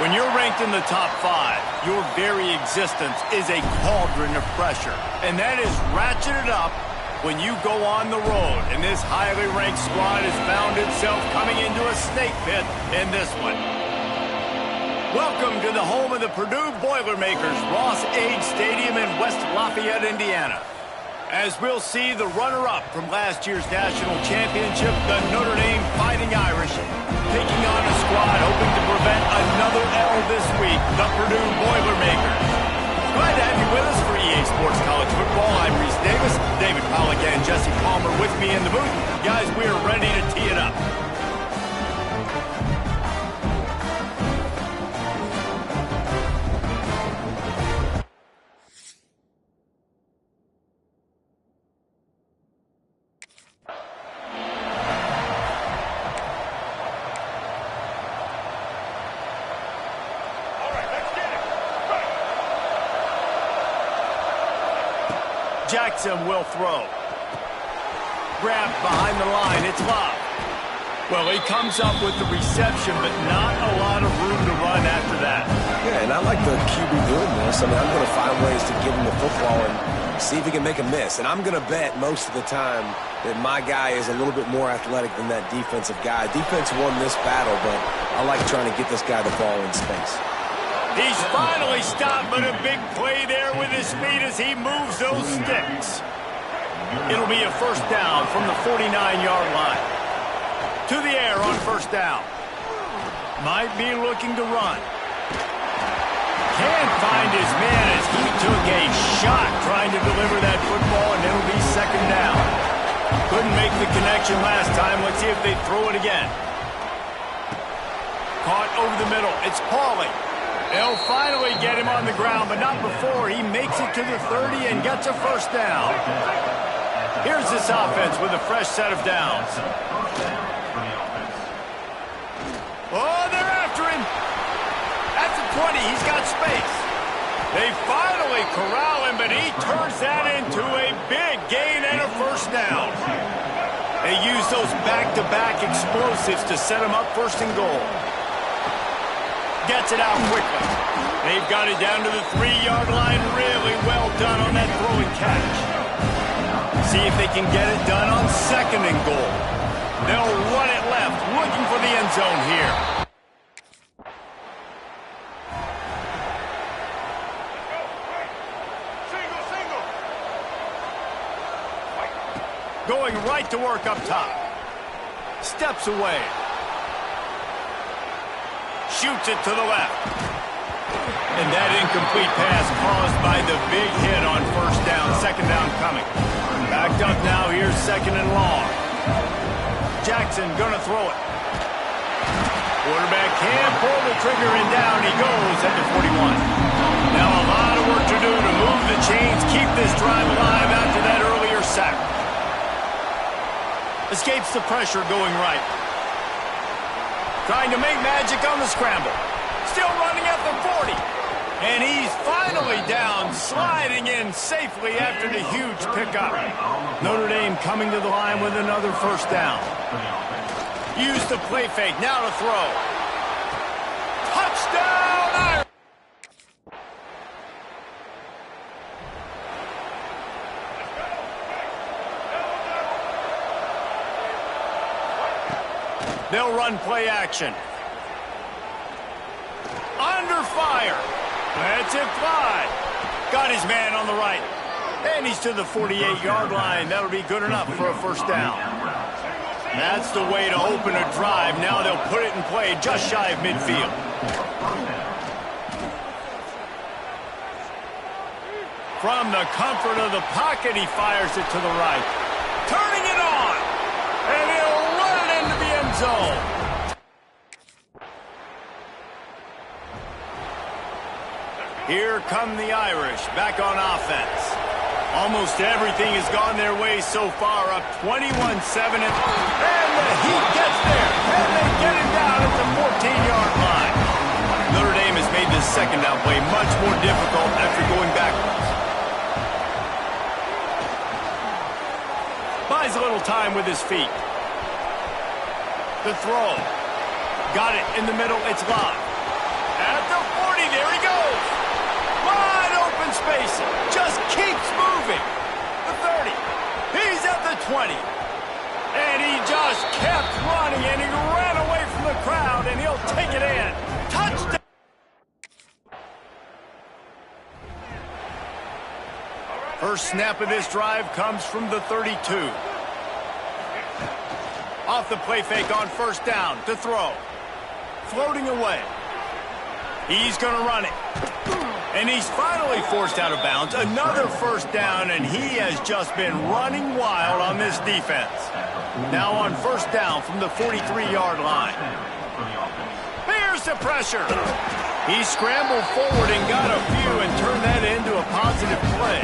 When you're ranked in the top 5, your very existence is a cauldron of pressure. And that is ratcheted up when you go on the road. And this highly ranked squad has found itself coming into a snake pit in this one. Welcome to the home of the Purdue Boilermakers, Ross Age Stadium in West Lafayette, Indiana. As we'll see the runner-up from last year's national championship, the Notre Dame Fighting Irish, taking on a squad hoping to prevent another L this week, the Purdue Boilermakers. Glad to have you with us for EA Sports College Football. I'm Reese Davis, David Pollack and Jesse Palmer with me in the booth. Guys, we are ready to tee it up. Jackson will throw. Grabbed behind the line. It's Love. Well, he comes up with the reception, but not a lot of room to run after that. Yeah, and I like the QB doing this. I mean, I'm going to find ways to give him the football and see if he can make a miss. And I'm going to bet most of the time that my guy is a little bit more athletic than that defensive guy. Defense won this battle, but I like trying to get this guy the ball in space. He's finally stopped, but a big play there with his feet as he moves those sticks. It'll be a first down from the 49-yard line. To the air on first down. Might be looking to run. Can't find his man as he took a shot trying to deliver that football, and it'll be second down. Couldn't make the connection last time. Let's see if they throw it again. Caught over the middle. It's Pauly. They'll finally get him on the ground, but not before he makes it to the 30 and gets a first down. Here's this offense with a fresh set of downs. Oh, they're after him. At the 20, he's got space. They finally corral him, but he turns that into a big gain and a first down. They use those back-to-back explosives to set him up first and goal. Gets it out quickly. They've got it down to the 3-yard line. Really well done on that throw and catch. See if they can get it done on second and goal. They'll run it left, looking for the end zone here. Going right to work up top. Steps away. Shoots it to the left. And that incomplete pass caused by the big hit on first down. Second down coming. Backed up now. Here's second and long. Jackson gonna throw it. Quarterback can't pull the trigger and down he goes at the 41. Now a lot of work to do to move the chains, keep this drive alive after that earlier sack. Escapes the pressure going right. Trying to make magic on the scramble. Still running at the 40. And he's finally down, sliding in safely after the huge pickup. Notre Dame coming to the line with another first down. Use the play fake, now to throw. Touchdown, Irish! They'll run play action. Under fire. That's it fly. Got his man on the right. And he's to the 48-yard line. That'll be good enough for a first down. That's the way to open a drive. Now they'll put it in play just shy of midfield. From the comfort of the pocket, he fires it to the right. Turning it on. And he'll run it into the end zone. Here come the Irish back on offense. Almost everything has gone their way so far, up 21-7. And the Heat gets there. And they get him down at the 14-yard line. Notre Dame has made this second down play much more difficult after going backwards. Buys a little time with his feet. The throw. Got it in the middle. It's Love. At the 40, there he goes. Wide open space. Just keeps moving. The 30. He's at the 20. And he just kept running, and he ran away from the crowd, and he'll take it in. Touchdown. First snap of this drive comes from the 32. Off the play fake on first down to throw. Floating away. He's going to run it. And he's finally forced out of bounds. Another first down, and he has just been running wild on this defense. Now on first down from the 43-yard line. Here's the pressure. He scrambled forward and got a few and turned that into a positive play.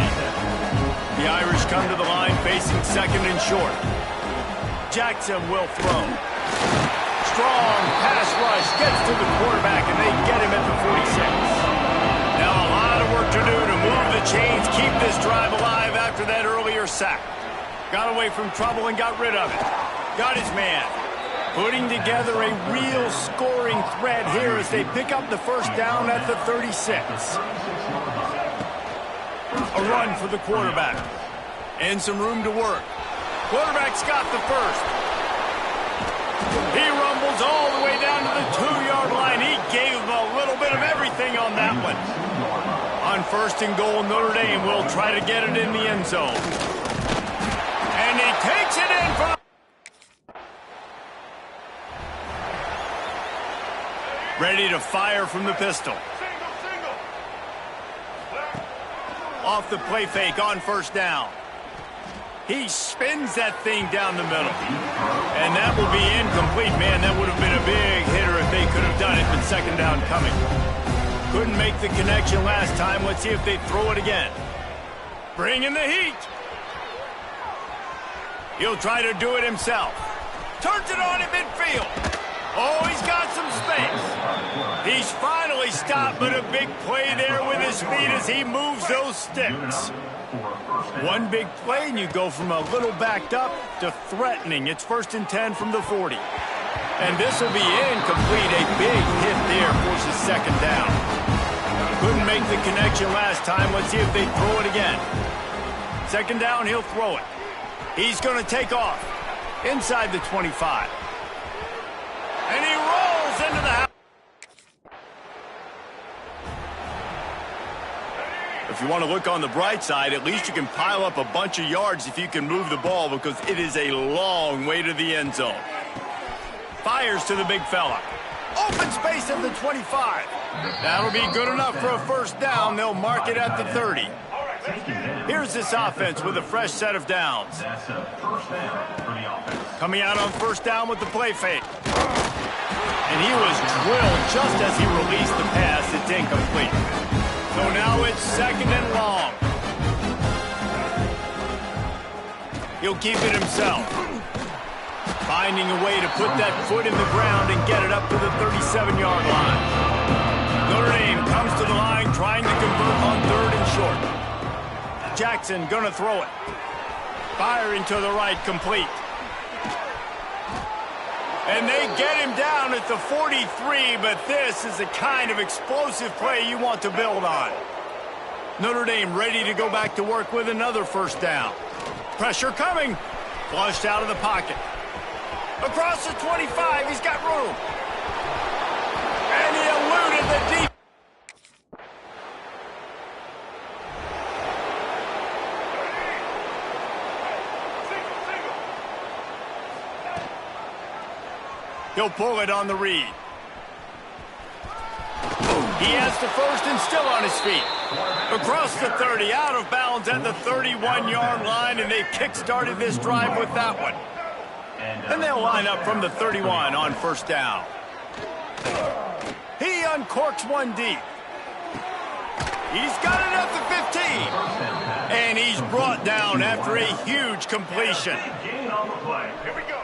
The Irish come to the line facing second and short. Jackson will throw. Strong pass rush gets to the quarterback, and they get him at the 46. Now a lot of work to do to move the chains, keep this drive alive after that earlier sack. Got away from trouble and got rid of it. Got his man. Putting together a real scoring threat here as they pick up the first down at the 36. A run for the quarterback. And some room to work. Quarterback's got the first. He rumbles all the way down to the 2-yard line. He gave him a little bit of everything on that one. On first and goal, Notre Dame will try to get it in the end zone. And he takes it in for the... Ready to fire from the pistol. Off the play fake on first down. He spins that thing down the middle. And that will be incomplete. Man, that would have been a big hitter if they could have done it, but second down coming. Couldn't make the connection last time. Let's see if they throw it again. Bring in the heat. He'll try to do it himself. Turns it on in midfield. Oh, he's got some space. He's finally stopped, but a big play there with his feet as he moves those sticks. One big play, and you go from a little backed up to threatening. It's first and 10 from the 40. And this will be incomplete. A big hit there forces second down. Couldn't make the connection last time. Let's see if they throw it again. Second down, he'll throw it. He's going to take off inside the 25. And he rolls into the house. If you want to look on the bright side, at least you can pile up a bunch of yards if you can move the ball, because it is a long way to the end zone. Fires to the big fella. Open space at the 25. That'll be good enough for a first down. They'll mark it at the 30. Here's this offense with a fresh set of downs. Coming out on first down with the play fake. And he was drilled just as he released the pass. It's incomplete. So now it's second and long. He'll keep it himself. Finding a way to put that foot in the ground and get it up to the 37-yard line. Notre Dame comes to the line trying to convert on third and short. Jackson gonna throw it. Firing to the right, complete. And they get him down at the 43, but this is the kind of explosive play you want to build on. Notre Dame ready to go back to work with another first down. Pressure coming. Flushed out of the pocket. Across the 25, he's got room. And he eluded the deep. He'll pull it on the read. He has the first and still on his feet. Across the 30, out of bounds at the 31-yard line, and they kick-started this drive with that one. And they'll line up from the 31 on first down. He uncorks one deep. He's got it at the 15. And he's brought down after a huge completion.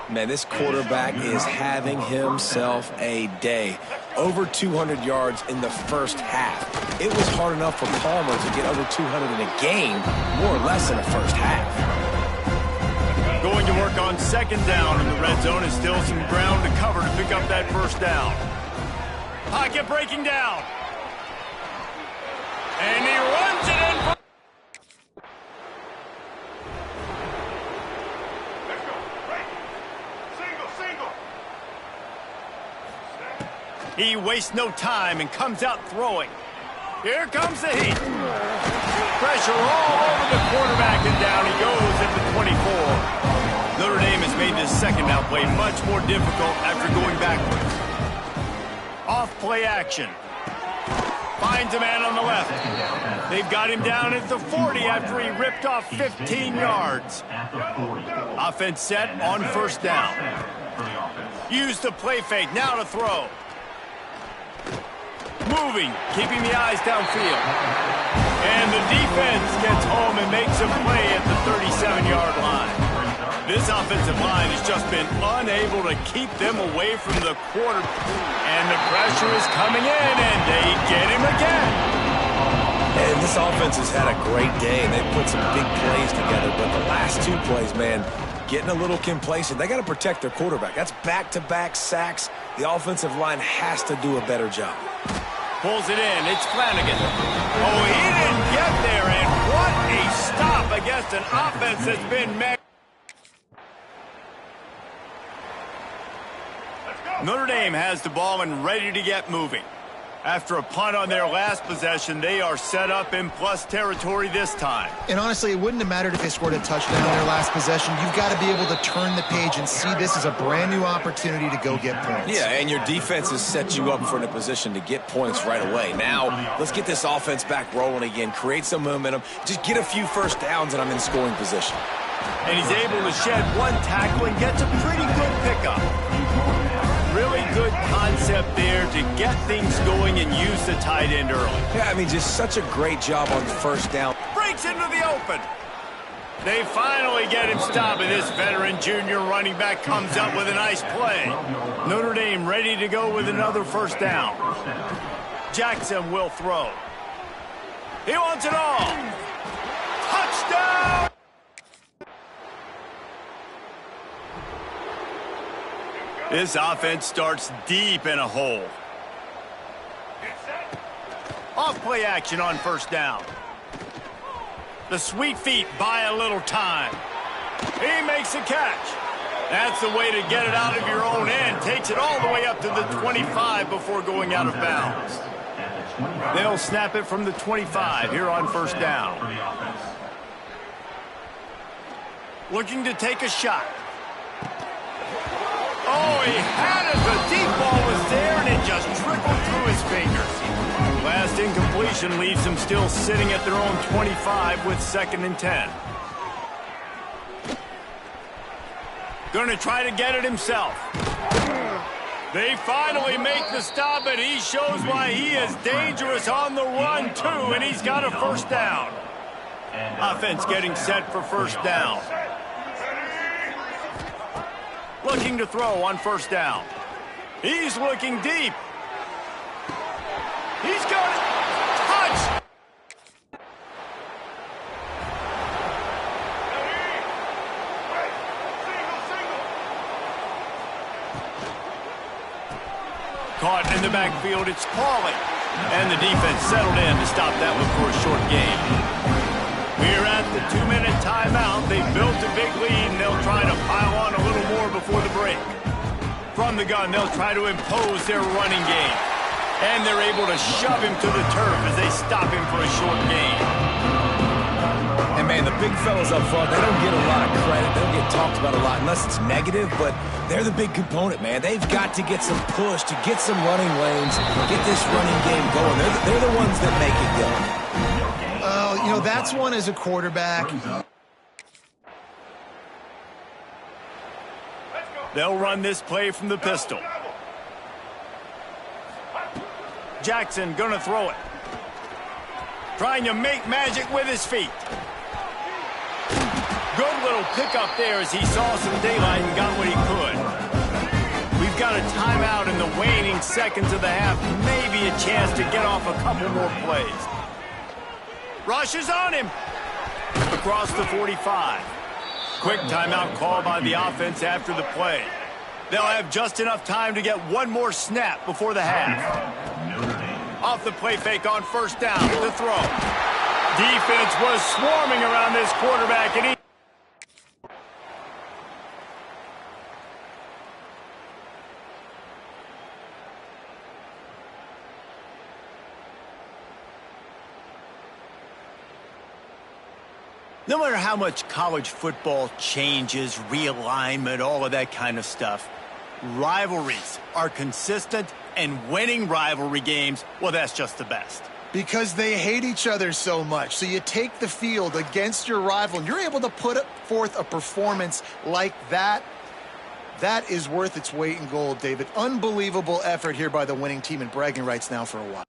Man, this quarterback is having himself a day. Over 200 yards in the first half. It was hard enough for Palmer to get over 200 in a game, more or less in the first half. Going to work on second down in the red zone, and still some ground to cover to pick up that first down. Pocket breaking down. And he runs it in. Let's go. Right. Single. He wastes no time and comes out throwing. Here comes the heat. Pressure all over the quarterback, and down he goes at the 24. Notre Dame has made this second down play much more difficult after going backwards. Off play action. Finds a man on the left. They've got him down at the 40 after he ripped off 15 yards. Offense set on first down. Use the play fake, now to throw. Moving, keeping the eyes downfield. And the defense gets home and makes a play at the 37-yard line. This offensive line has just been unable to keep them away from the quarter. And the pressure is coming in, and they get him again. And this offense has had a great day, and they've put some big plays together. But the last two plays, man, getting a little complacent. They got to protect their quarterback. That's back-to-back sacks. The offensive line has to do a better job. Pulls it in. It's Flanagan. Oh, he didn't get there, and what a stop against an offense that's been met. Notre Dame has the ball and ready to get moving. After a punt on their last possession, they are set up in plus territory this time. And honestly, it wouldn't have mattered if they scored a touchdown on their last possession. You've got to be able to turn the page and see this as a brand new opportunity to go get points. Yeah, and your defense has set you up for a position to get points right away. Now, let's get this offense back rolling again, create some momentum, just get a few first downs, and I'm in scoring position. And he's able to shed one tackle and gets a pretty good pickup. Really good concept there to get things going and use the tight end early. Yeah, I mean, just such a great job on first down. Breaks into the open. They finally get him stopped, and this veteran junior running back comes up with a nice play. Notre Dame ready to go with another first down. Jackson will throw. He wants it all. Touchdown! This offense starts deep in a hole. Off play action on first down. The sweet feet buy a little time. He makes a catch. That's the way to get it out of your own end. Takes it all the way up to the 25 before going out of bounds. They'll snap it from the 25 here on first down. Looking to take a shot. Oh, he had it. The deep ball was there, and it just trickled through his fingers. Last incompletion leaves them still sitting at their own 25 with 2nd and 10. Going to try to get it himself. They finally make the stop, and he shows why he is dangerous on the run, too, and he's got a first down. Offense getting set for first down. Looking to throw on first down. He's looking deep. He's got it. Touch! Caught in the backfield, it's Pauly. And the defense settled in to stop that one for a short gain. We're at the 2-minute timeout. They've built a big lead, and they'll try to pile on a little more before the break. From the gun, they'll try to impose their running game. And they're able to shove him to the turf as they stop him for a short gain. And, man, the big fellas up front, they don't get a lot of credit. They don't get talked about a lot unless it's negative, but they're the big component, man. They've got to get some push, to get some running lanes, get this running game going. They're the ones that make it go. Oh, you know, that's one as a quarterback. They'll run this play from the pistol. Jackson gonna throw it. Trying to make magic with his feet. Good little pickup there as he saw some daylight and got what he could. We've got a timeout in the waning seconds of the half. Maybe a chance to get off a couple more plays. Rushes on him. Across the 45. Quick timeout call by the offense after the play. They'll have just enough time to get one more snap before the half. Off the play fake on first down to throw. Defense was swarming around this quarterback, and he... No matter how much college football changes, realignment, all of that kind of stuff, rivalries are consistent, and winning rivalry games, well, that's just the best. Because they hate each other so much. So you take the field against your rival, and you're able to put forth a performance like that. That is worth its weight in gold, David. Unbelievable effort here by the winning team, and bragging rights now for a while.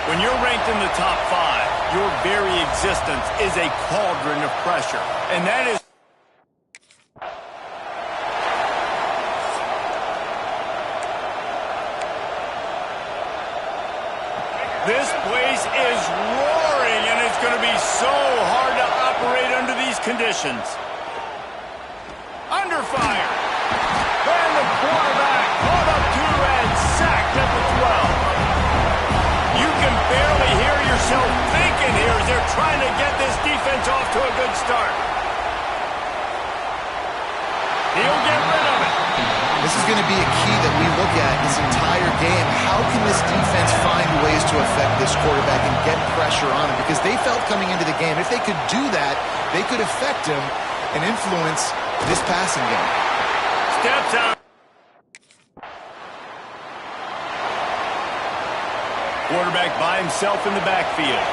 When you're ranked in the top 5, your very existence is a cauldron of pressure. And that is... This place is roaring, and it's going to be so hard to operate under these conditions. Under fire. And the quarterback caught up to and sacked at the 12. You can barely hear yourself thinking here as they're trying to get this defense off to a good start. He'll get rid of it. This is going to be a key that we look at this entire game. How can this defense find ways to affect this quarterback and get pressure on him? Because they felt coming into the game, if they could do that, they could affect him and influence this passing game. Steps out. Quarterback by himself in the backfield.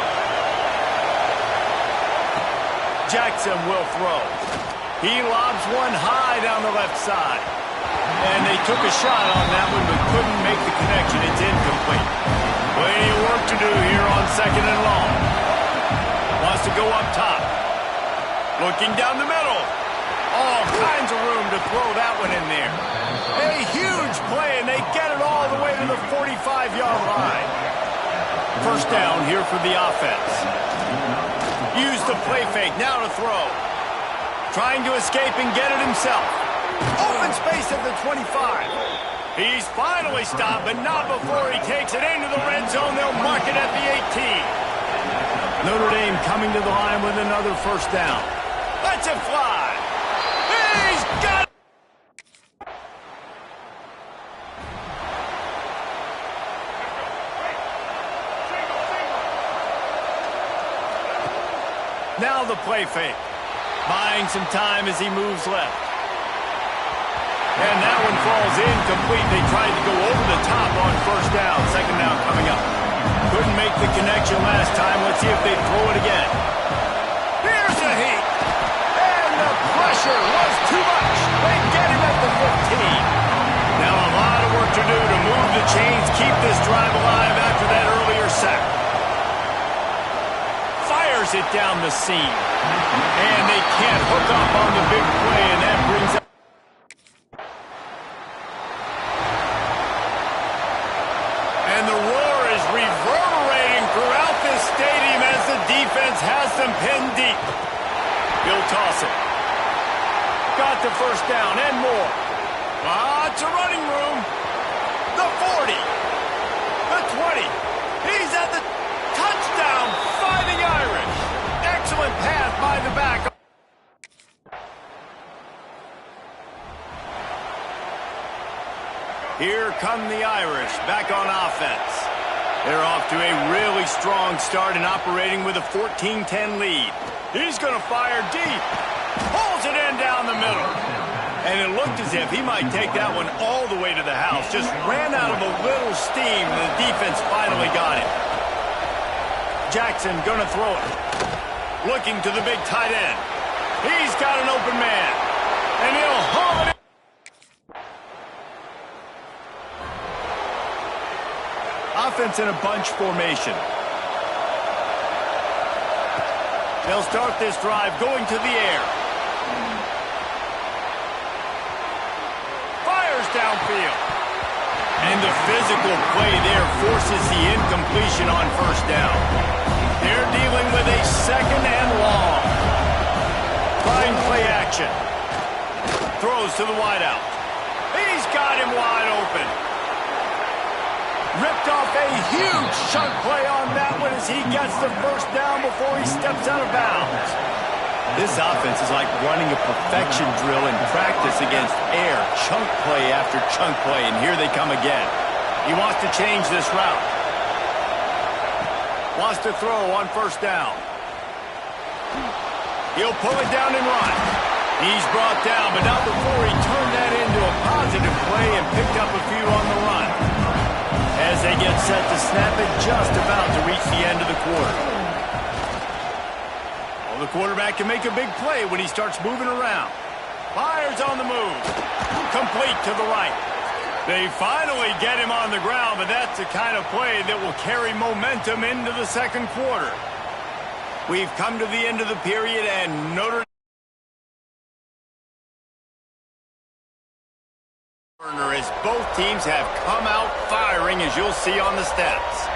Jackson will throw. He lobs one high down the left side. And they took a shot on that one but couldn't make the connection. It's incomplete. Plenty of work to do here on 2nd and long. Wants to go up top. Looking down the middle. All kinds of room to throw that one in there. A huge play, and they get it all the way to the 45-yard line. First down here for the offense. Use the play fake, now to throw. Trying to escape and get it himself. Open space at the 25. He's finally stopped, but not before he takes it into the red zone. They'll mark it at the 18. Notre Dame coming to the line with another first down. Let's it fly. He's got it. Now the play fake. Buying some time as he moves left. And that one falls incomplete. They tried to go over the top on first down. Second down coming up. Couldn't make the connection last time. Let's see if they throw it again. Here's a heat. And the pressure was too much. They get him at the 15. Now a lot of work to do to move the chains, keep this drive alive after that earlier sack. Fires it down the seam. And they can't hook up on the big play, and that brings up. And the roar is reverberating throughout this stadium as the defense has them pinned deep. He'll toss it. Got the first down and more. Lots of running room. The 40. The 20. He's at the touchdown, Fighting Irish. Excellent pass by the back. Here come the Irish back on offense. They're off to a really strong start and operating with a 14-10 lead. He's going to fire deep. Pulls it in down the middle. And it looked as if he might take that one all the way to the house. Just ran out of a little steam, and the defense finally got it. Jackson gonna throw it. Looking to the big tight end. He's got an open man. And he'll haul it in. Offense in a bunch formation. They'll start this drive going to the air. Downfield. And the physical play there forces the incompletion on first down. They're dealing with a second and long. Fine play action. Throws to the wideout. He's got him wide open. Ripped off a huge chunk play on that one as he gets the first down before he steps out of bounds. This offense is like running a perfection drill in practice against air, chunk play after chunk play, and here they come again. He wants to change this route. Wants to throw on first down. He'll pull it down and run. He's brought down, but not before he turned that into a positive play and picked up a few on the run. As they get set to snap it, just about to reach the end of the quarter. The quarterback can make a big play when he starts moving around. Fires on the move. Complete to the right. They finally get him on the ground, but that's the kind of play that will carry momentum into the second quarter. We've come to the end of the period, and Notre Dame, as both teams have come out firing, as you'll see on the stats.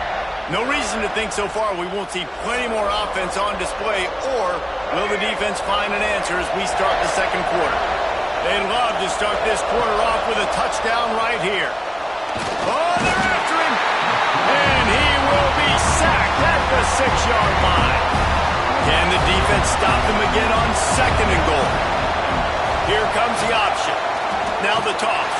No reason to think so far we won't see plenty more offense on display, or will the defense find an answer as we start the second quarter? They'd love to start this quarter off with a touchdown right here. Oh, they're after him! And he will be sacked at the 6-yard line. Can the defense stop them again on second and goal? Here comes the option. Now the toss.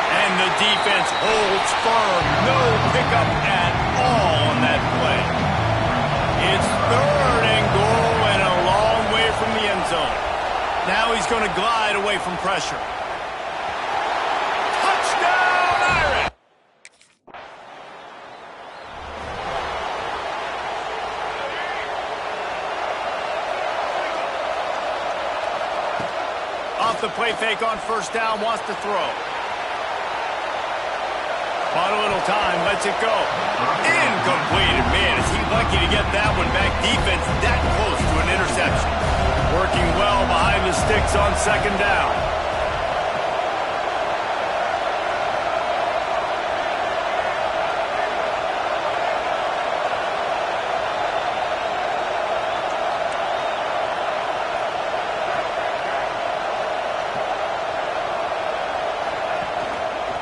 And the defense holds firm. No pickup at all on that play. It's third and goal and a long way from the end zone. Now he's going to glide away from pressure. Touchdown, Irish! Off the play fake on first down, wants to throw. Bought a little time, lets it go. Incomplete. Man, is he lucky to get that one back. Defense that close to an interception. Working well behind the sticks on second down.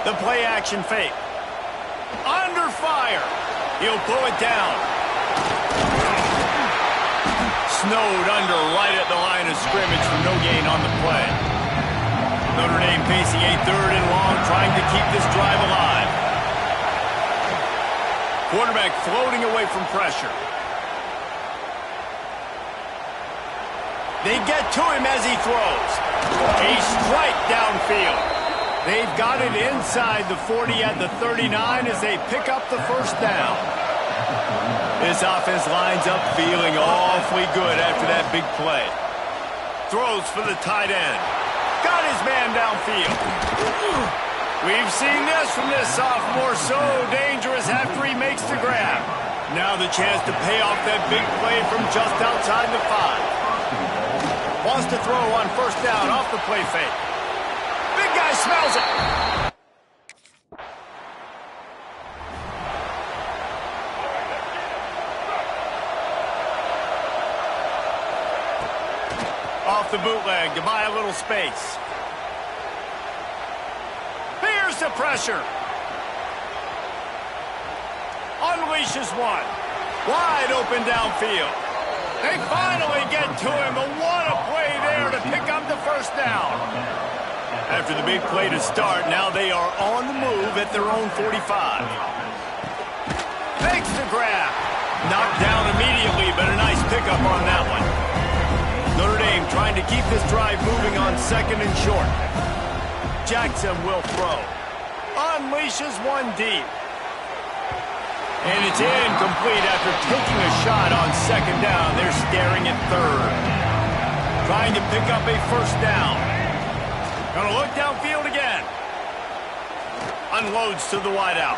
The play action fake. Under fire. He'll pull it down. Snowed under right at the line of scrimmage for no gain on the play. Notre Dame facing a third and long, trying to keep this drive alive. Quarterback floating away from pressure. They get to him as he throws. A strike downfield. They've got it inside the 40 at the 39 as they pick up the first down. This offense lines up feeling awfully good after that big play. Throws for the tight end. Got his man downfield. We've seen this from this sophomore, so dangerous after he makes the grab. Now the chance to pay off that big play from just outside the 5. Wants to throw on first down off the play fake. Big guy smells it. Off the bootleg to buy a little space. Here's the pressure. Unleashes one. Wide open downfield. They finally get to him, but what a play there to pick up the first down. After the big play to start, now they are on the move at their own 45. Makes the grab. Knocked down immediately, but a nice pickup on that one. Notre Dame trying to keep this drive moving on second and short. Jackson will throw. Unleashes one deep. And it's incomplete after taking a shot on second down. They're staring at third. Trying to pick up a first down. Gonna look downfield again. Unloads to the wideout.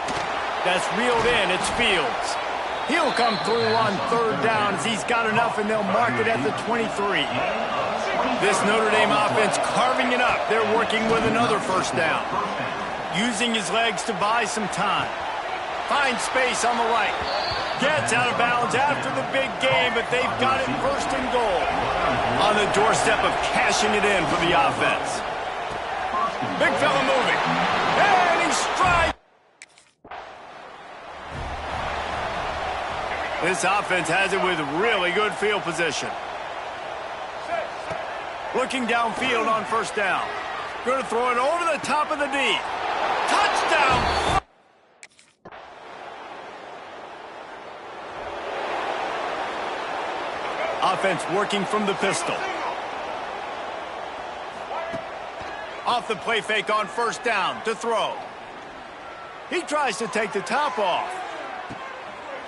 That's reeled in. It's Fields. He'll come through on third down as he's got enough, and they'll mark it at the 23. This Notre Dame offense carving it up. They're working with another first down. Using his legs to buy some time. Finds space on the right. Gets out of bounds after the big game, but they've got it first and goal. On the doorstep of cashing it in for the offense. Big fella moving. And he strikes. This offense has it with really good field position. Looking downfield on first down. Going to throw it over the top of the D. Touchdown! Offense working from the pistol. Off the play fake on first down to throw. He tries to take the top off.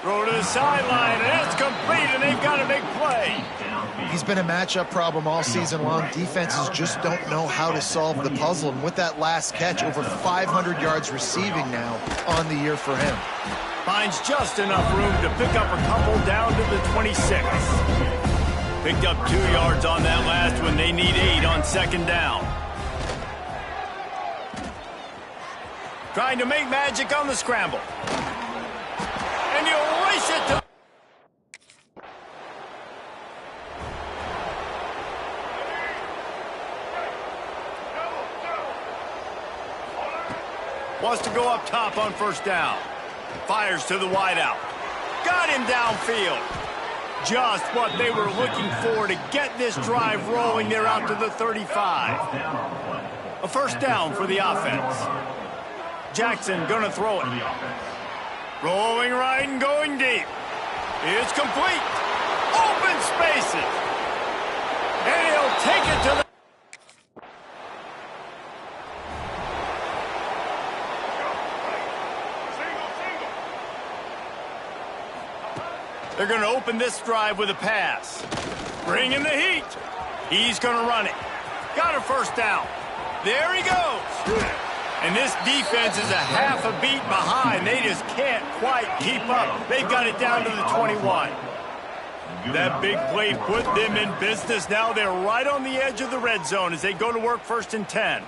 Throw to the sideline, and it's complete, and they've got a big play. He's been a matchup problem all season long. Defenses just don't know how to solve the puzzle. And with that last catch, over 500 yards receiving now on the year for him. Finds just enough room to pick up a couple down to the 26. Picked up 2 yards on that last one. They need 8 on second down. Trying to make magic on the scramble. And you race it to... Wants to go up top on first down. Fires to the wideout. Got him downfield. Just what they were looking for to get this drive rolling. They're out to the 35. A first down for the offense. Jackson gonna throw it. Rolling right and going deep. It's complete. Open spaces. And he'll take it to the... They're going to open this drive with a pass. Bring in the heat. He's going to run it. Got a first down. There he goes. And this defense is a half a beat behind. They just can't quite keep up. They've got it down to the 21. That big play put them in business. Now they're right on the edge of the red zone as they go to work first and 10.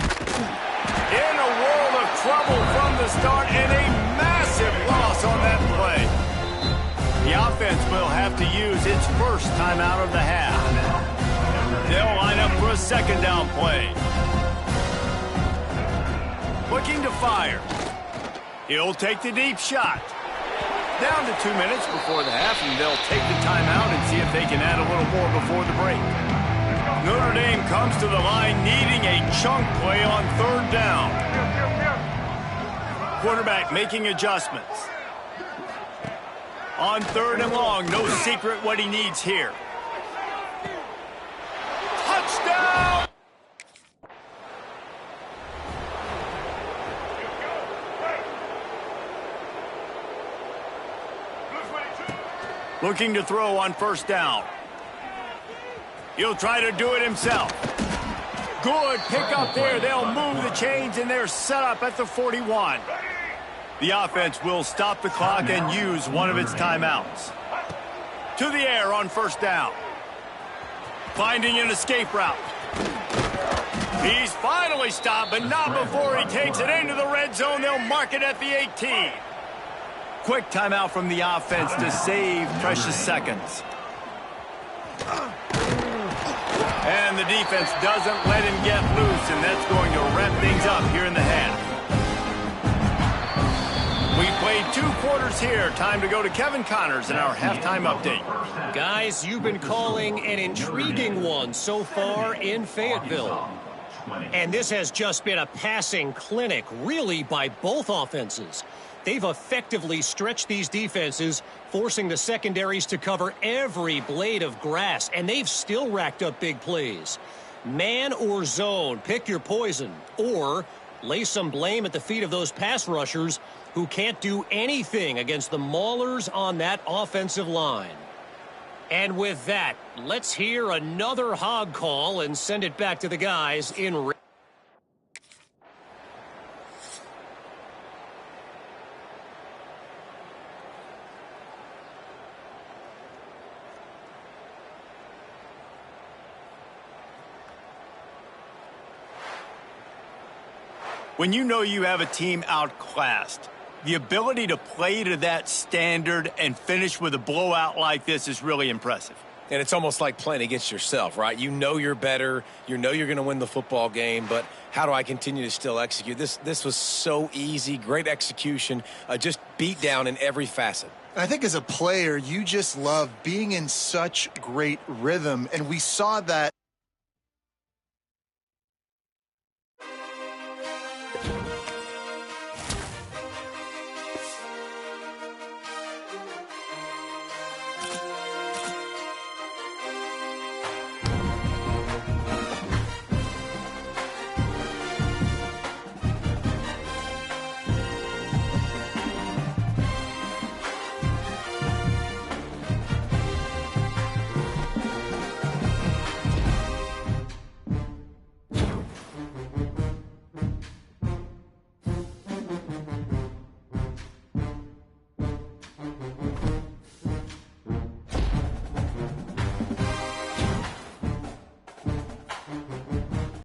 In a world of trouble from the start and a massive loss on that play. The offense will have to use its first time out of the half. They'll line up for a second down play. Looking to fire. He'll take the deep shot. Down to 2 minutes before the half, and they'll take the timeout and see if they can add a little more before the break. Notre Dame comes to the line needing a chunk play on third down. Quarterback making adjustments. On third and long, no secret what he needs here. Looking to throw on first down. He'll try to do it himself. Good pick up there. They'll move the chains, and they're set up at the 41. The offense will stop the clock and use one of its timeouts. To the air on first down. Finding an escape route. He's finally stopped, but not before he takes it into the red zone. They'll mark it at the 18. Quick timeout from the offense to save precious seconds. And the defense doesn't let him get loose, and that's going to wrap things up here in the half. We played 2 quarters here. Time to go to Kevin Connors in our halftime update. Guys, you've been calling an intriguing one so far in Fayetteville. And this has just been a passing clinic, really, by both offenses. They've effectively stretched these defenses, forcing the secondaries to cover every blade of grass, and they've still racked up big plays. Man or zone, pick your poison, or lay some blame at the feet of those pass rushers who can't do anything against the maulers on that offensive line. And with that, let's hear another hog call and send it back to the guys in. When you know you have a team outclassed, the ability to play to that standard and finish with a blowout like this is really impressive. And it's almost like playing against yourself, right? You know you're better. You know you're going to win the football game, but how do I continue to still execute? This was so easy, great execution, just beat down in every facet. I think as a player, you just love being in such great rhythm, and we saw that